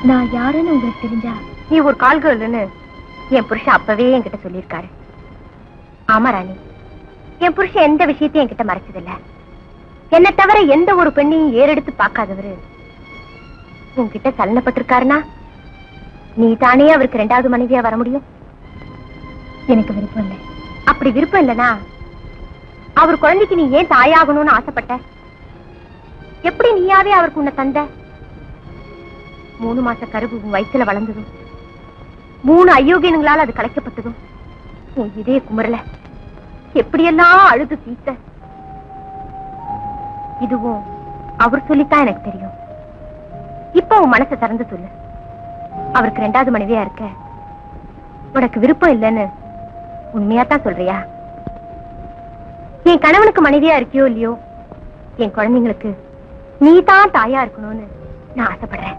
நான் யாருன்னு உங்களுக்கு தெரிஞ்சா? நீ ஒரு கால்கள்னு என் புருஷன் அப்பவே என்கிட்ட சொல்லியிருக்காரு. ஆமா ராணி, என் புருஷன் எந்த விஷயத்தையும் என்கிட்ட மறைச்சதில்ல. என்ன தவிர எந்த ஒரு பெண்ணையும் ஏறெடுத்து பார்க்காதவரு உன்கிட்ட சலனப்பட்டிருக்காருன்னா நீ தானே அவருக்கு 2வது மனைவியா வர முடியும். எனக்கு விருப்பம் இல்லை. அப்படி விருப்பம் இல்லனா அவர் குழந்தைக்கு நீ ஏன் தாயாகணும்னு ஆசைப்பட்ட? எப்படி நீயாவே அவருக்கு உன்னை தந்த? 3 மாச கருவு உன் வயிற்றுல வளர்ந்ததும் 3 அயோக்கியங்களால் அது கலைக்கப்பட்டதும் உன் இதய குமரல எப்படியெல்லாம் அழுது தீத்த. இதுவும் அவர் சொல்லித்தான் எனக்கு தெரியும். இப்ப உன் மனசை திறந்து சொல்லு. அவருக்கு 2வது மனைவியா இருக்க உனக்கு விருப்பம் இல்லைன்னு உண்மையாத்தான் சொல்றியா? என் கணவனுக்கு மனைவியா இருக்கியோ இல்லையோ, என் குழந்தைங்களுக்கு நீ தான் தாயா இருக்கணும்னு நான் ஆசைப்படுறேன்.